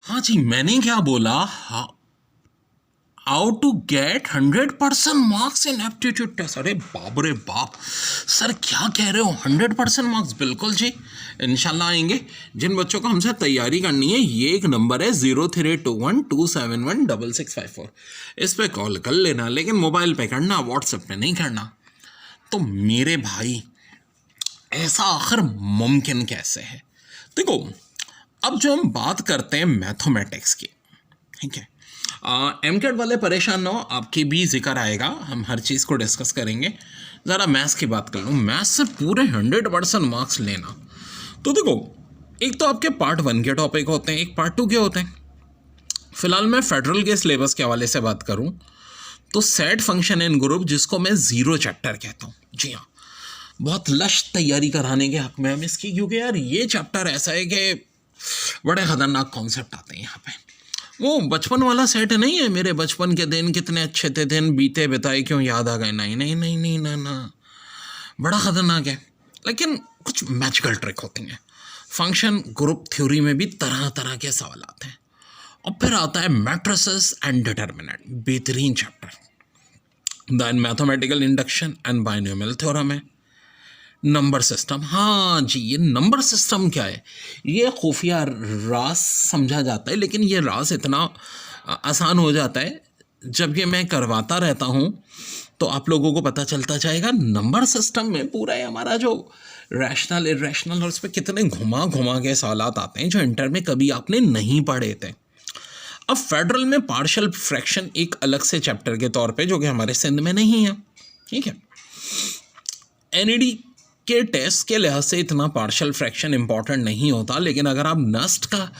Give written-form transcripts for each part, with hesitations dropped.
हाँ जी, मैंने क्या बोला? How to get 100% marks in aptitude test. अरे बाप रे बाप, सर क्या कह रहे हो? 100% मार्क्स? बिल्कुल जी, इंशाल्लाह आएंगे। जिन बच्चों को हमसे तैयारी करनी है, ये एक नंबर है 0321271664, इस पे कॉल कर लेना, लेकिन मोबाइल पे करना, व्हाट्सएप पे नहीं करना। तो मेरे भाई, ऐसा आखिर मुमकिन कैसे है? देखो, अब जो हम बात करते हैं मैथमेटिक्स की, ठीक है, एमकेट वाले परेशान ना हो, आपकी भी जिक्र आएगा, हम हर चीज़ को डिस्कस करेंगे। ज़रा मैथ्स की बात कर लूँ, मैथ्स से पूरे 100% मार्क्स लेना, तो देखो, एक तो आपके पार्ट 1 के टॉपिक होते हैं, एक पार्ट 2 के होते हैं। फिलहाल मैं फेडरल के सिलेबस के हवाले से बात करूँ तो सेट फंक्शन इन ग्रुप, जिसको मैं ज़ीरो चैप्टर कहता हूँ, जी हाँ, बहुत लश तैयारी कराने के हक में हम इसकी, क्योंकि यार ये चैप्टर ऐसा है कि बड़े ख़तरनाक कॉन्सेप्ट आते हैं यहाँ पे। वो बचपन वाला सेट नहीं है, मेरे बचपन के दिन कितने अच्छे थे, दिन बीते बिताए क्यों याद आ गए, नहीं नहीं नहीं नहीं ना ना, बड़ा ख़तरनाक है। लेकिन कुछ मैजिकल ट्रिक होती हैं। फंक्शन ग्रुप थ्योरी में भी तरह तरह के सवाल आते हैं। और फिर आता है मैट्रिसेस एंड डिटर्मिनेंट, बेहतरीन chapter. Then mathematical induction and binomial theorem है। नंबर सिस्टम, हाँ जी, ये नंबर सिस्टम क्या है? ये खुफिया राज समझा जाता है, लेकिन ये राज इतना आसान हो जाता है जब ये मैं करवाता रहता हूँ, तो आप लोगों को पता चलता जाएगा। नंबर सिस्टम में पूरा है हमारा जो रैशनल इरेशनल, और उस पर कितने घुमा घुमा के सवालात आते हैं जो इंटर में कभी आपने नहीं पढ़े थे। अब फेडरल में पार्शियल फ्रैक्शन एक अलग से चैप्टर के तौर पे, जो कि हमारे सिंध में नहीं है, ठीक है। एनईडी के टेस्ट के लिहाज से इतना पार्शियल फ्रैक्शन इंपॉर्टेंट नहीं होता, लेकिन अगर आप नस्ट का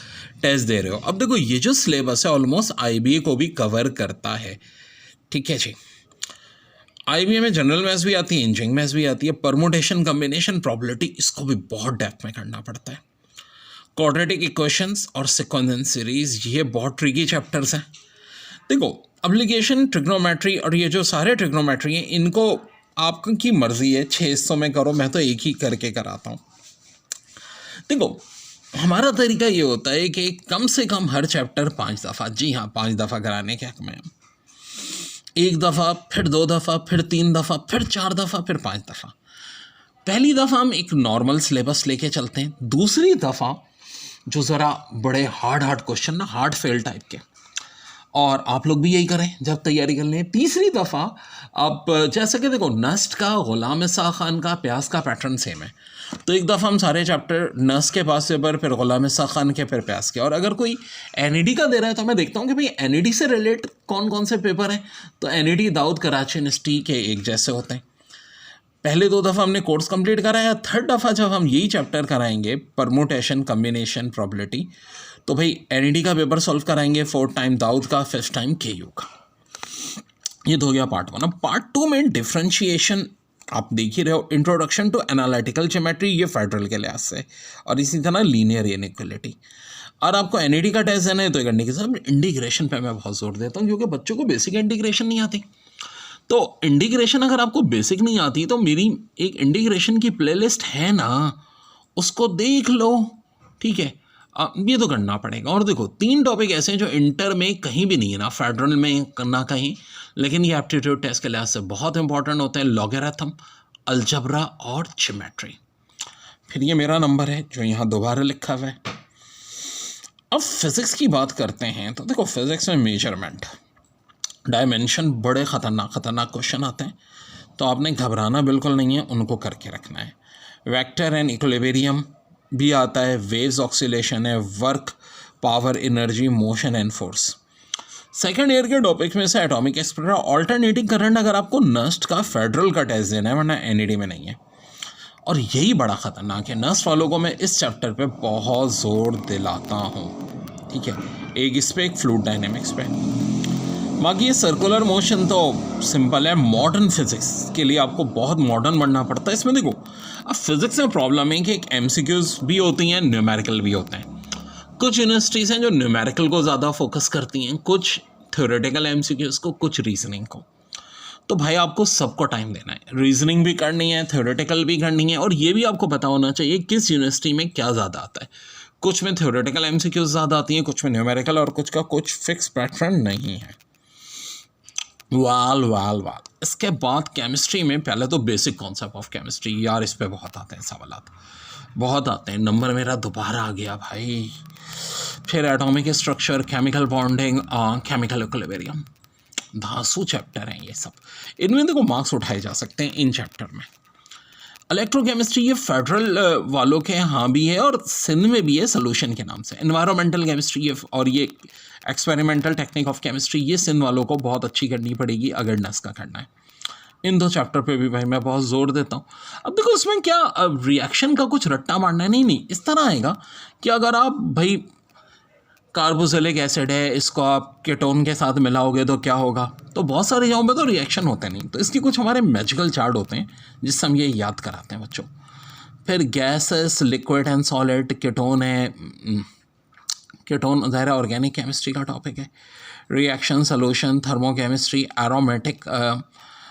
टेस्ट दे रहे हो, अब देखो ये जो सिलेबस है ऑलमोस्ट आईबीए को भी कवर करता है, ठीक है जी। आईबीए में जनरल मैथ्स भी आती है, इंजीनियरिंग मैथ्स भी आती है, परमुटेशन, कम्बिनेशन, प्रोबेबिलिटी, इसको भी बहुत डेप्थ में करना पड़ता है। क्वाड्रेटिक इक्वेशंस और सिक्वेंस सीरीज, ये बहुत ट्रिकी चैप्टर्स हैं। देखो, एप्लीकेशन, ट्रिग्नोमेट्री और ये जो सारे ट्रिग्नोमेट्री हैं, इनको आपकी मर्जी है 6 हिस्सों में करो, मैं तो एक ही करके कराता हूँ। देखो, हमारा तरीका ये होता है कि कम से कम हर चैप्टर 5 दफ़ा, जी हाँ 5 दफ़ा कराने के हक में हम, 1 दफ़ा, फिर 2 दफ़ा, फिर 3 दफ़ा, फिर 4 दफ़ा, फिर 5 दफ़ा। पहली दफ़ा हम एक नॉर्मल सिलेबस लेके चलते हैं, दूसरी दफ़ा जो ज़रा बड़े हार्ड क्वेश्चन ना, हार्ड फेल टाइप के, और आप लोग भी यही करें जब तैयारी कर लें। तीसरी दफ़ा अब जैसे कि देखो, नस्ट का, गुलाम इसा खान का, प्यास का पैटर्न सेम है, तो एक दफ़ा हम सारे चैप्टर नस्ट के पास पेपर, फिर गुलाम इसा खान के, फिर प्यास के। और अगर कोई एनईडी का दे रहा है तो मैं देखता हूँ कि भाई एनईडी से रिलेट कौन कौन से पेपर हैं, तो एनईडी दाऊद कराची यूनिवर्सिटी के एक जैसे होते हैं। पहले 2 दफ़ा हमने कोर्स कंप्लीट कराया, थर्ड दफ़ा जब हम यही चैप्टर कराएंगे, परमुटेशन, कम्बिनेशन, प्रोबेबिलिटी, तो भाई एनईडी का पेपर सॉल्व कराएंगे, 4th टाइम दाऊद का, 5th टाइम केयू का। ये तो हो गया पार्ट 1। अब पार्ट 2 में डिफरेंशिएशन, आप देख ही रहे हो, इंट्रोडक्शन टू एनालिटिकल ज्योमेट्री, ये फेडरल के लिहाज से, और इसी तरह लीनियर इनइक्वालिटी। और आपको एनईडी का टेस्ट देना है तो करने के साथ इंटीग्रेशन पे मैं बहुत जोर देता हूँ, क्योंकि बच्चों को बेसिक इंटीग्रेशन नहीं आती। तो इंटीग्रेशन अगर आपको बेसिक नहीं आती, तो मेरी एक इंटीग्रेशन की प्लेलिस्ट है ना, उसको देख लो, ठीक है। ये तो करना पड़ेगा। और देखो, 3 टॉपिक ऐसे हैं जो इंटर में कहीं भी नहीं है, ना फेडरल में ना कहीं, लेकिन ये एप्टीट्यूड टेस्ट के लिहाज से बहुत इंपॉर्टेंट होते हैं, लॉगरिथम, अलजबरा और ज्योमेट्री। फिर ये मेरा नंबर है जो यहाँ दोबारा लिखा हुआ है। अब फिज़िक्स की बात करते हैं, तो देखो फिज़िक्स में मेजरमेंट, डायमेंशन, बड़े ख़तरनाक क्वेश्चन आते हैं, तो आपने घबराना बिल्कुल नहीं है, उनको करके रखना है। वेक्टर एंड इक्विलिब्रियम भी आता है, वेव्स ऑक्सीलेशन है, work, power, energy, motion and force. Second year के टॉपिक में से एटॉमिक एक्सपेक्टर, ऑल्टरनेटिंग करंट, अगर आपको नस्ट का फेडरल का टेस्ट देना है, वरना एनईडी में नहीं है। और यही बड़ा ख़तरनाक है, नस्ट वालों को मैं इस चैप्टर पे बहुत ज़ोर दिलाता हूँ, ठीक है, एक इस पर, एक फ्लूइड डायनेमिक्स पे। बाकी ये सर्कुलर मोशन तो सिंपल है, मॉडर्न फिज़िक्स के लिए आपको बहुत मॉडर्न बनना पड़ता है। इसमें देखो, अब फिज़िक्स में प्रॉब्लम है कि एक एमसीक्यूज़ भी होती हैं, न्यूमेरिकल भी होते हैं। कुछ यूनिवर्सिटीज़ हैं जो न्यूमेरिकल को ज़्यादा फोकस करती हैं, कुछ थ्योरेटिकल एमसीक्यूज़ को, कुछ रीजनिंग को। तो भाई आपको सबको टाइम देना है, रीजनिंग भी करनी है, थ्योरेटिकल भी करनी है, और ये भी आपको पता होना चाहिए किस यूनिवर्सिटी में क्या ज़्यादा आता है। कुछ में थ्योरेटिकल एमसीक्यूज ज़्यादा आती हैं, कुछ में न्यूमेरिकल, और कुछ का कुछ फिक्स पैटर्न नहीं है। वाल वाल वाल इसके बाद केमिस्ट्री में पहले तो बेसिक कॉन्सेप्ट ऑफ केमिस्ट्री, यार इस पे बहुत आते हैं सवाल, बहुत आते हैं। नंबर मेरा दोबारा आ गया भाई। फिर atomic structure, chemical bonding, chemical equilibrium, धांसू चैप्टर हैं ये सब। इनमें देखो मार्क्स उठाए जा सकते हैं इन चैप्टर में। इलेक्ट्रोकेमिस्ट्री ये फेडरल वालों के यहाँ भी है और सिंध में भी है सोल्यूशन के नाम से। एनवायरमेंटल केमिस्ट्री ये और ये एक्सपेरिमेंटल टेक्निक ऑफ केमिस्ट्री ये सिंध वालों को बहुत अच्छी करनी पड़ेगी अगर नस का करना है। इन दो चैप्टर पे भी भाई मैं बहुत ज़ोर देता हूँ। अब देखो इसमें क्या रिएक्शन का कुछ रट्टा मारना है, नहीं इस तरह आएगा कि अगर आप भाई कार्बोक्सिलिक एसिड है, इसको आप कीटोन के साथ मिलाओगे तो क्या होगा, तो बहुत सारे जगहों पे तो रिएक्शन होते नहीं, तो इसके कुछ हमारे मैजिकल चार्ट होते हैं जिससे हम ये याद कराते हैं बच्चों। फिर gases, liquid and solid, ketone है, कीटोन ज़ाहिर ऑर्गेनिक केमिस्ट्री का टॉपिक है। Reaction, solution, thermochemistry, aromatic,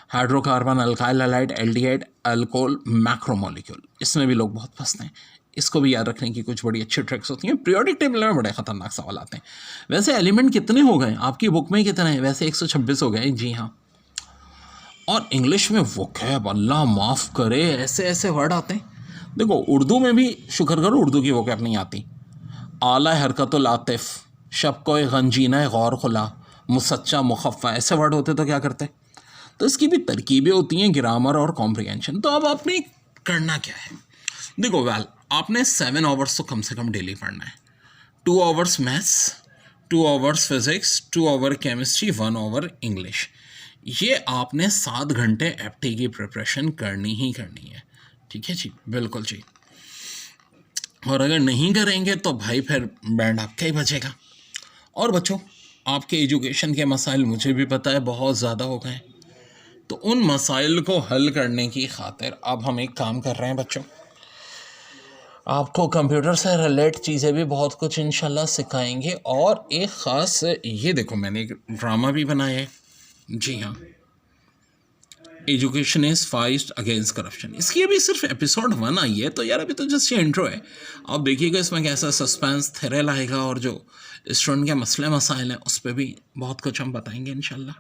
hydrocarbon, alkyl halide, aldehyde, alcohol, macromolecule, इसमें भी लोग बहुत फंसते हैं। इसको भी याद रखने की कुछ बड़ी अच्छी ट्रिक्स होती हैं। पीरियोडिक टेबल में बड़े ख़तरनाक सवाल आते हैं। वैसे एलिमेंट कितने हो गए आपकी बुक में, कितने हैं? वैसे 126 हो गए, जी हाँ। और इंग्लिश में वोकैब, अल्लाह माफ़ करे, ऐसे ऐसे वर्ड आते हैं। देखो उर्दू में भी शुक्र करो उर्दू की वोकैब नहीं आती। आला हरकतुल आतिफ, शब कोई गंजीना गौर खुला, मुसच्चा मुखफ़ा, ऐसे वर्ड होते तो क्या करते। तो इसकी भी तरकीबें होती हैं, ग्रामर और कॉम्प्रिहेंशन। तो अब आपने करना क्या है, देखो आपने 7 आवर्स तो कम से कम डेली पढ़ना है। 2 hours maths, 2 hours physics, 2 hour chemistry, 1 hour English. ये आपने 7 घंटे एफटी की प्रिपरेशन करनी ही करनी है, ठीक है जी, बिल्कुल जी। और अगर नहीं करेंगे तो भाई फिर बैंड आपका ही बचेगा। और बच्चों आपके एजुकेशन के मसाइल मुझे भी पता है बहुत ज़्यादा हो गए, तो उन मसाइल को हल करने की खातिर अब हम एक काम कर रहे हैं बच्चों, आपको कंप्यूटर से रिलेट चीज़ें भी बहुत कुछ इंशाल्लाह सिखाएंगे। और एक ख़ास ये देखो मैंने एक ड्रामा भी बनाया है, जी हाँ, education is fight against corruption. इसकी अभी सिर्फ एपिसोड 1 आई है, तो यार अभी तो जस्ट ये इंट्रो है। आप देखिएगा इसमें कैसा सस्पेंस थ्रिल आएगा, और जो स्टूडेंट के मसले मसाइल हैं उस पर भी बहुत कुछ हम बताएंगे इंशाल्लाह।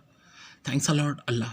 Thanks a lot, Allah.